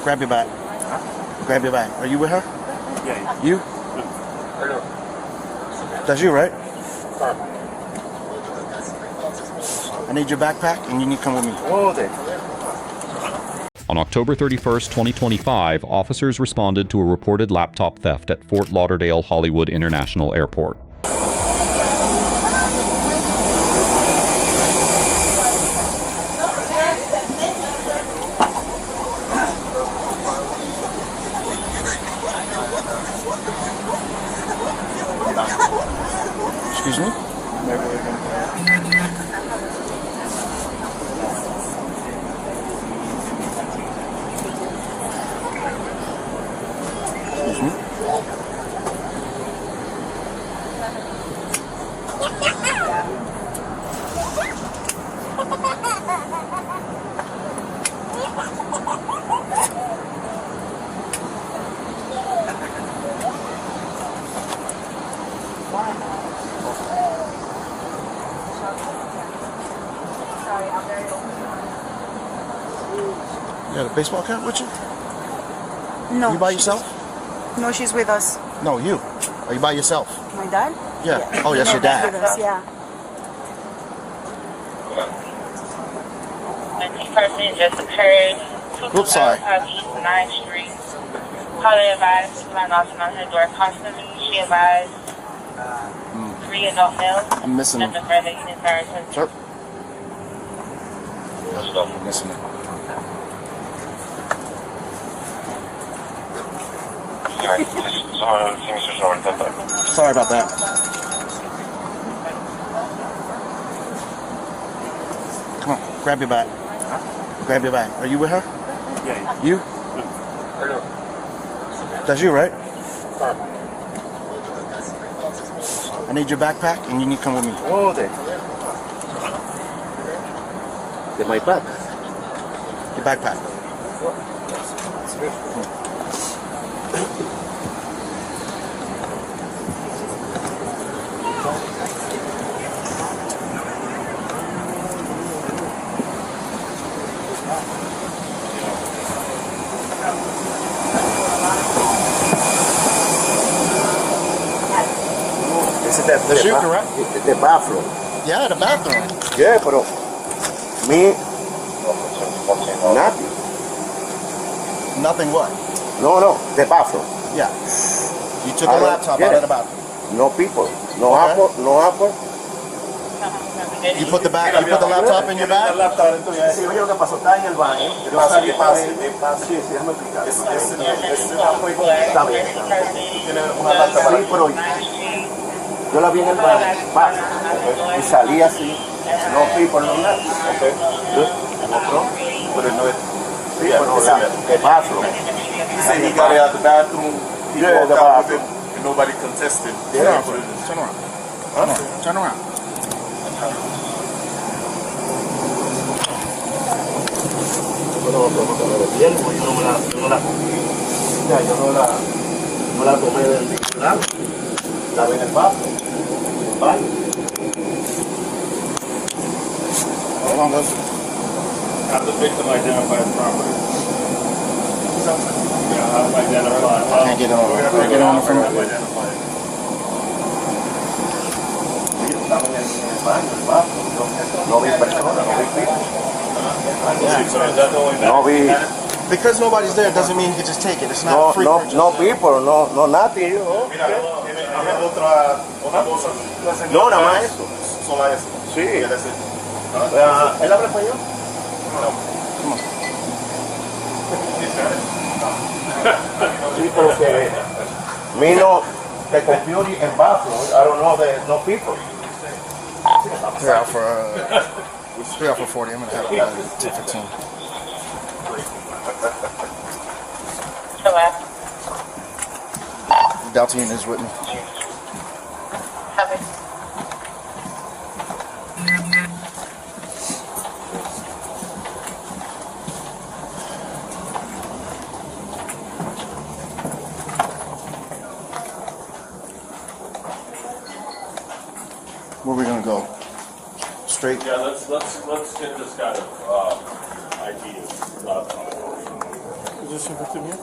grab your bag. Grab your bag. Are you with her? Yeah. You? That's you, right? I need your backpack, and you need to come with me. On October 31st, 2025, officers responded to a reported laptop theft at Fort Lauderdale-Hollywood International Airport. Excuse me? Excuse me? You got a baseball cap with you? No. You by yourself? No, she's with us. No, you. Are you by yourself? My dad? Yeah. Oh, that's your With dad. us, yeah. The person just occurred. Oops, sorry. East 9th Street. Holly advised to find Austin on her door constantly. She advised 3 adult males. I'm missing Nothing it. further units are attended. Sir? I'm missing it. Sorry about that. Come on, grab your bag. Grab your bag. Are you with her? Yeah. You? That's you, right? I need your backpack, and you need to come with me. My bag. Your backpack. That's you, correct? The bathroom. Yeah, the bathroom. Yeah, pero me, nothing. Nothing what? No, the bathroom. Yeah. You took a laptop out of the bathroom. No people. No Okay. apple. No apple. You put the laptop in your bag? Sí, oye, lo que pasó, está en el baño. Yo salí para ver. Sí, déjame explicar. Está bien. Sí, pero yo la vi en el baño, y salí así, no people, no nada. But no, Sí, pero the bathroom. he said he got it out the bathroom. He Yeah, walked the out with it, bathroom. and nobody contested. Yeah. Turn around. Turn around. No la tomé del diccionario. La vi en el bathroom. Hold on, guys. Have the victim identified properly. Yeah, how to identify. Can't get on. Can't get on the front. No vi personas, no vi people. So is that the only No vi. Because nobody's there doesn't mean you can just take it. It's not free purchase. No people, no nothing, you know. Mira, tiene otra cosa. No, nada más eso. Solo eso. Sí. Yeah, that's it. ¿Él habla español? Sí, pero que vino the computer and bathroom. I don't know, there's no people. 3 out for 40. I'm gonna have it at 2:15. Hello. Daltine is with me. Copy. Where are we gonna go? Straight? Yeah, let's get this guy ID. Is this a victim here?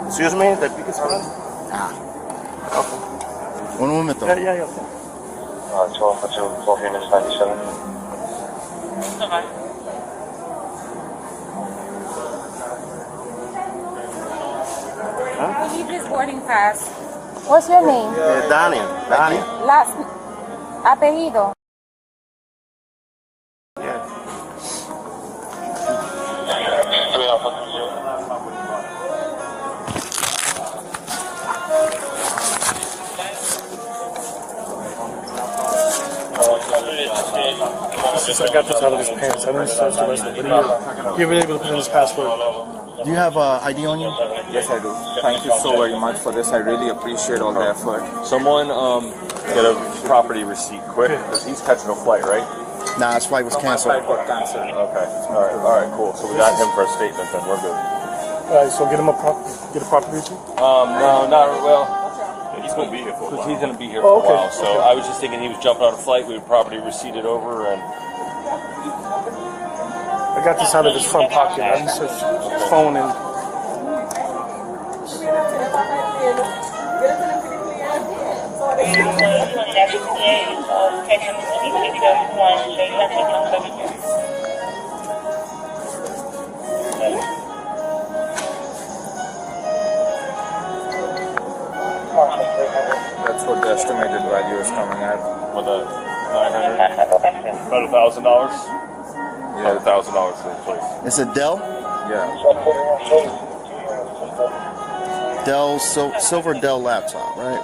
Excuse me, ¿te piques hablar? Un momento. Ya. 超85 units 97. Okay. I need this boarding pass. What's your name? Daniel. Last apellido. I got this out of his pants. I didn't search the rest of the video. You've been able to put in his password. Do you have ID on you? Yes, I do. Thank you so very much for this. I really appreciate all the effort. Someone get a property receipt quick, because he's catching a flight, right? Nah, his flight was canceled. My flight got canceled. Okay. All right, cool. So we got him for a statement, then we're good. All right, so get a property receipt. No, not well. He's going to be here for a while. He's going to be here for a while. So I was just thinking he was jumping on a flight. We would property receipt it over and. I got this out of his front pocket. I didn't search his phone and. That's what the estimated value is coming at. With a 900, about $1,000. Yeah, $1,000 for the place. It's a Dell? Yeah. Dell, silver Dell laptop, right?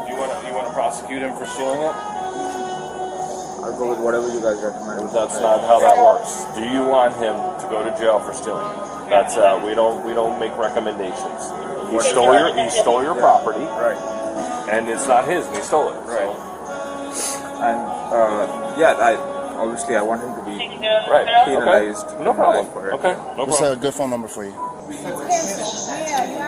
You want to prosecute him for stealing it? I'll go with whatever you guys recommend. That's not how that works. Do you want him to go to jail for stealing it? That's we don't make recommendations. He stole your property, Right. and it's not his. He stole it. Right. And I want him to be penalized. Okay. No problem. For it. Okay. No What's problem. a good phone number for you?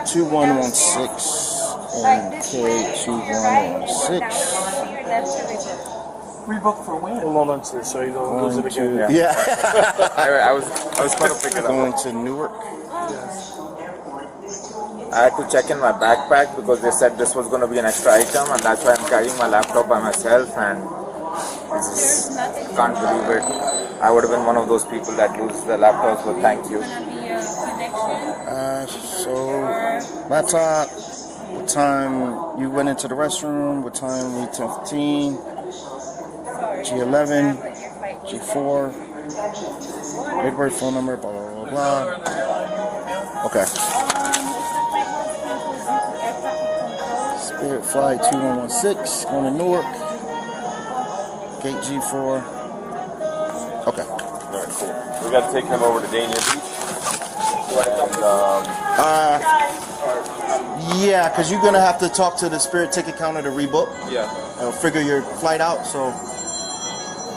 2116 and K2116. Rebook for when? Hold on to this so you don't lose it again. Yeah. I was going to pick it up. Going to Newark. I had to check in my backpack because they said this was going to be an extra item, and that's why I'm carrying my laptop by myself, and I just can't believe it. I would have been one of those people that lose their laptops, but thank you. So, laptop, what time you went into the restroom, what time, 10:15, G11, G4, Midway phone number, blah, blah, blah, blah. Okay. Spirit Flight 2116, going to Newark, Gate G4. Okay. All right, cool. We got to take him over to Dania Beach. And, yeah, because you're going to have to talk to the Spirit ticket counter to rebook. Yeah. Figure your flight out. So,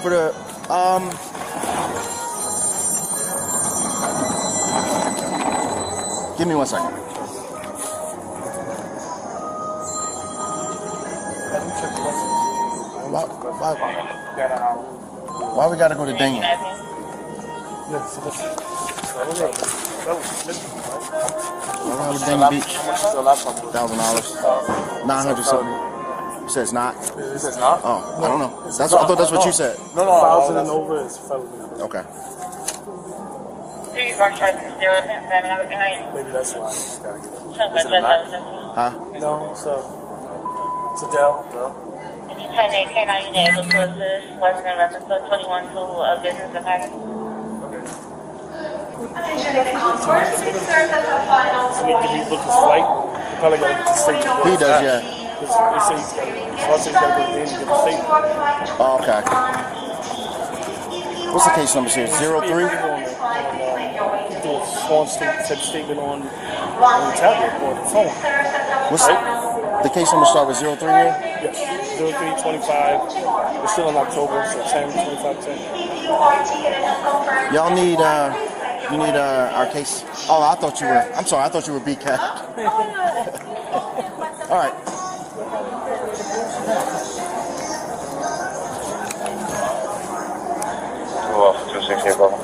for the, give me 1 second. Why we got to go to Dania? Dania Beach. $1,000. 900 something. You said it's not? It says not? Oh, I don't know. I thought that's what you said. No. 1,000 and over is felony. Okay. Maybe that's why I just gotta get it. Huh? No, it's a Dell. No. So we can rebook his flight. We probably gotta get the statement. He does, yeah. They say he's gotta go to the get the statement. Oh, okay. What's the case number here? 03? Do a sworn statement on the tablet or the phone. What's the case number start with 03 here? Yes. 0325. We're still in October, so 10, 25, 10. Y'all need, you need our case. Oh, I thought you were, I'm sorry, I thought you were BCAT. All right. Well, 260 above.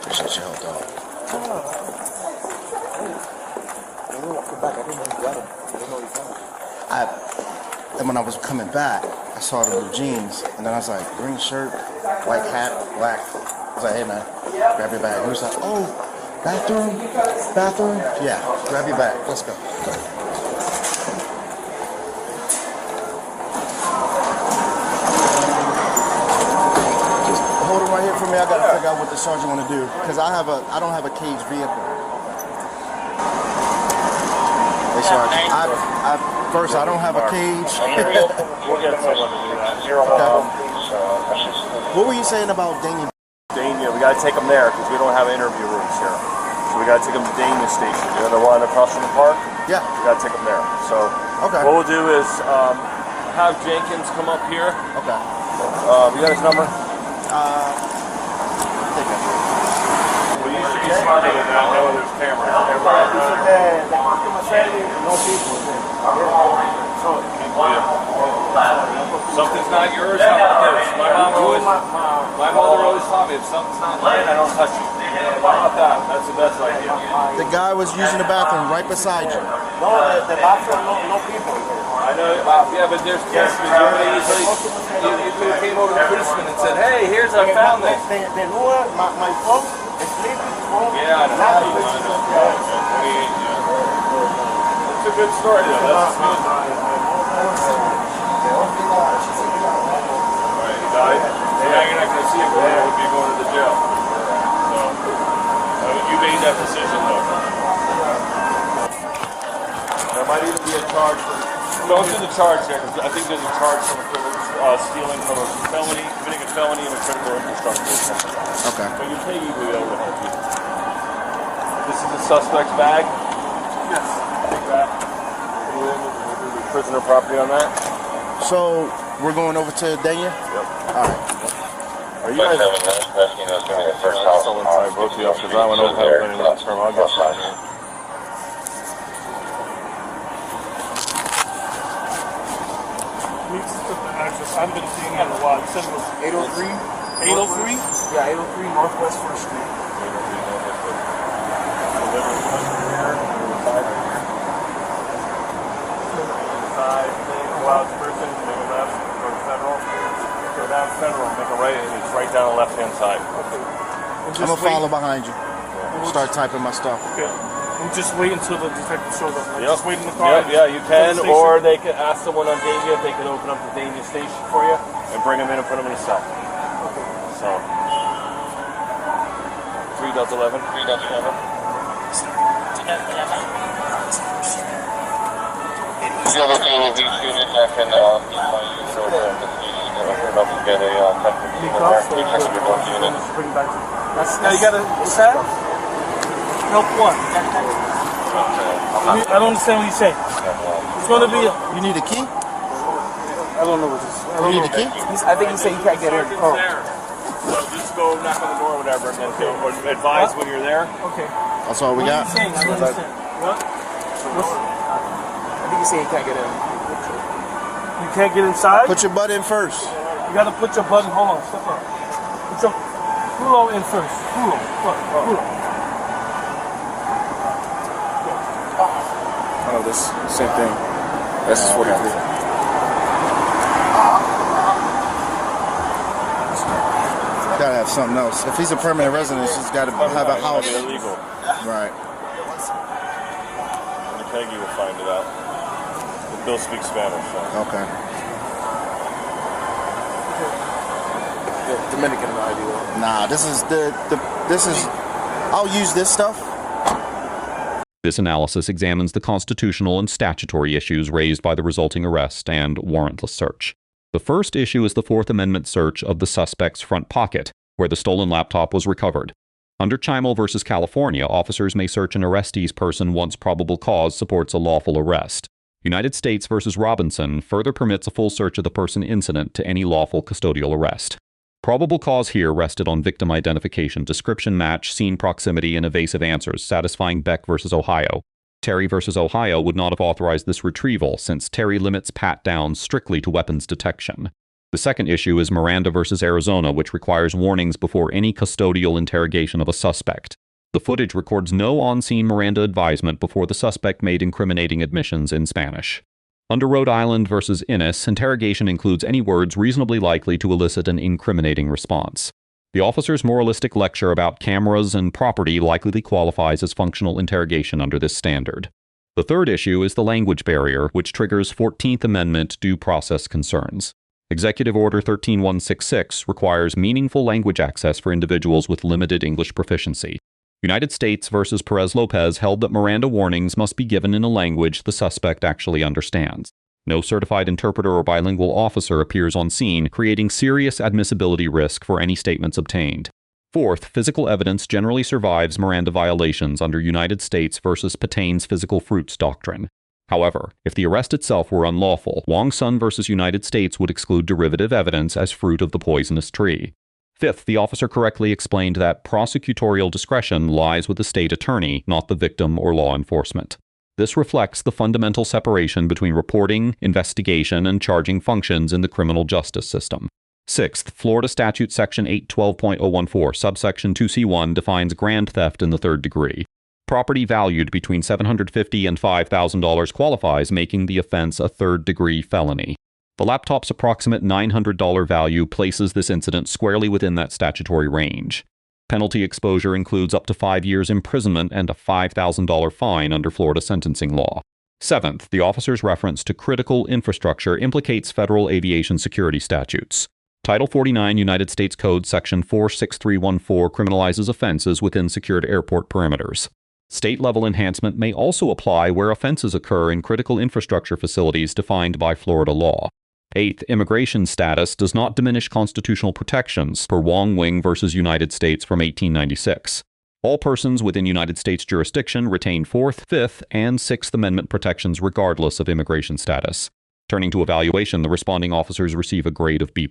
Appreciate your help, dog. And when I was coming back, I saw the blue jeans, and then I was like, green shirt, white hat, black. I was like, hey man, grab your bag. He was like, oh, bathroom? Yeah, grab your bag. Let's go. Just hold it right here for me. I gotta figure out what the sergeant want to do, because I don't have a cage vehicle. Hey, Sergeant, first, I don't have a cage. We'll get someone to do that. What were you saying about Dania? Dania, we got to take them there because we don't have interview rooms here. So we got to take them to Dania Station. You know the one across from the park? Yeah. We got to take them there. So okay. What we'll do is have Jenkins come up here. Okay. You got his number? Well, you should be smarter than that. No, there's cameras. Something's not yours, how about this? My mother always taught me if something's not mine, I don't touch it. How about that? That's the best idea. The guy was using the bathroom right beside you. No, the bathroom, no people. I know, yeah, but there's policemen. You could have came over to the policeman and said, hey, here's, I found this. The lure, my phone, is sleeping phone. Yeah, I know. It's a good story, though. That's smooth. Right, he died. Yeah, you're not going to see him going to be going to the jail. So, you made that decision, though. There might even be a charge for... Don't do the charge there, because I think there's a charge for stealing from a felony, committing a felony and a critical infrastructure or something. Okay. But you pay you to be able to help you. This is the suspect's bag? Yes. Take that. We'll do the prisoner property on that. So, we're going over to Dania? Yep. Alright. Are you guys... Still inside both of you, because I went over there any last term. I'll get shot here. I haven't been seeing it in a while. You said it was 803? 803? Yeah, 803 Northwest 1st Street. Go out to Person, make a left, go to Federal. Go down Federal, make a right, and it's right down the left-hand side. Okay. I'm going to follow behind you. Start typing my stuff. Okay. And just wait until the detective shows up. Like, Yep. Just wait in the car. Yeah, you can, or they could ask someone on Dania if they could open up the Dania station for you and bring them in and put them in a cell. Okay. So, 3.11. 3.11. If you're looking at these units, I can use my use of the open up and get a Now you gotta, what's that? Help what? I don't understand what you're saying. It's gonna be a... You need a key? I don't know what this is. You need a key? I think he said you can't get in. Oh. So just go knock on the door or whatever, and then or advise when you're there. Okay. That's all we What are got? you saying? I don't understand. What? I think he said you can't get in. You can't get inside? Put your butt in first. You gotta put your button, hold on, step up. Put your culo in first. Culo. Culo. Oh, this same thing. This is 43. Gotta have something else. If he's a permanent resident, he's got to have a house. Illegal. Right. And Peggy will find it out. Bill speaks Spanish. So. Okay. Dominican ID. Nah, this is this is. I'll use this stuff. This analysis examines the constitutional and statutory issues raised by the resulting arrest and warrantless search. The first issue is the Fourth Amendment search of the suspect's front pocket, where the stolen laptop was recovered. Under Chimel v. California, officers may search an arrestee's person once probable cause supports a lawful arrest. United States v. Robinson further permits a full search of the person incident to any lawful custodial arrest. Probable cause here rested on victim identification, description match, scene proximity, and evasive answers, satisfying Beck v. Ohio. Terry v. Ohio would not have authorized this retrieval, since Terry limits pat-downs strictly to weapons detection. The second issue is Miranda v. Arizona, which requires warnings before any custodial interrogation of a suspect. The footage records no on-scene Miranda advisement before the suspect made incriminating admissions in Spanish. Under Rhode Island v. Innis, interrogation includes any words reasonably likely to elicit an incriminating response. The officer's moralistic lecture about cameras and property likely qualifies as functional interrogation under this standard. The third issue is the language barrier, which triggers 14th Amendment due process concerns. Executive Order 13166 requires meaningful language access for individuals with limited English proficiency. United States v. Perez-Lopez held that Miranda warnings must be given in a language the suspect actually understands. No certified interpreter or bilingual officer appears on scene, creating serious admissibility risk for any statements obtained. Fourth, physical evidence generally survives Miranda violations under United States v. Patain's physical fruits doctrine. However, if the arrest itself were unlawful, Wong-Sun v. United States would exclude derivative evidence as fruit of the poisonous tree. Fifth, the officer correctly explained that prosecutorial discretion lies with the state attorney, not the victim or law enforcement. This reflects the fundamental separation between reporting, investigation, and charging functions in the criminal justice system. Sixth, Florida Statute Section 812.014, subsection 2C1 defines grand theft in the third degree. Property valued between $750 and $5,000 qualifies, making the offense a third-degree felony. The laptop's approximate $900 value places this incident squarely within that statutory range. Penalty exposure includes up to 5 years imprisonment and a $5,000 fine under Florida sentencing law. Seventh, the officer's reference to critical infrastructure implicates federal aviation security statutes. Title 49 United States Code Section 46314 criminalizes offenses within secured airport perimeters. State-level enhancement may also apply where offenses occur in critical infrastructure facilities defined by Florida law. Eighth, immigration status does not diminish constitutional protections per Wong Wing v. United States from 1896. All persons within United States jurisdiction retain Fourth, Fifth, and Sixth Amendment protections regardless of immigration status. Turning to evaluation, the responding officers receive a grade of B+.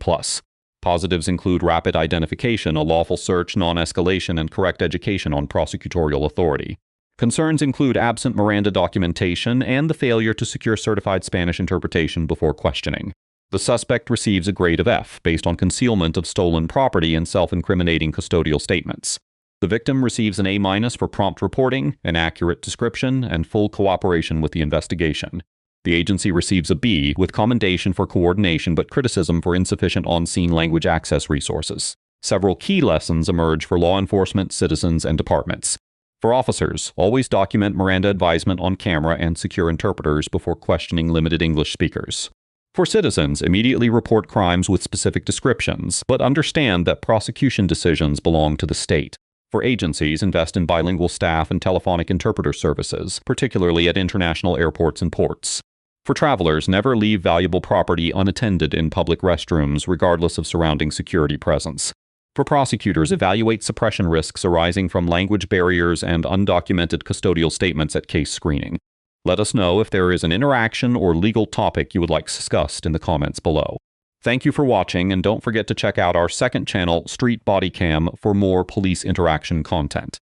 Positives include rapid identification, a lawful search, non-escalation, and correct education on prosecutorial authority. Concerns include absent Miranda documentation and the failure to secure certified Spanish interpretation before questioning. The suspect receives a grade of F based on concealment of stolen property and self-incriminating custodial statements. The victim receives an A- for prompt reporting, an accurate description, and full cooperation with the investigation. The agency receives a B with commendation for coordination but criticism for insufficient on-scene language access resources. Several key lessons emerge for law enforcement, citizens, and departments. For officers, always document Miranda advisement on camera and secure interpreters before questioning limited English speakers. For citizens, immediately report crimes with specific descriptions, but understand that prosecution decisions belong to the state. For agencies, invest in bilingual staff and telephonic interpreter services, particularly at international airports and ports. For travelers, never leave valuable property unattended in public restrooms, regardless of surrounding security presence. For prosecutors, evaluate suppression risks arising from language barriers and undocumented custodial statements at case screening. Let us know if there is an interaction or legal topic you would like discussed in the comments below. Thank you for watching, and don't forget to check out our second channel, Street Bodycam, for more police interaction content.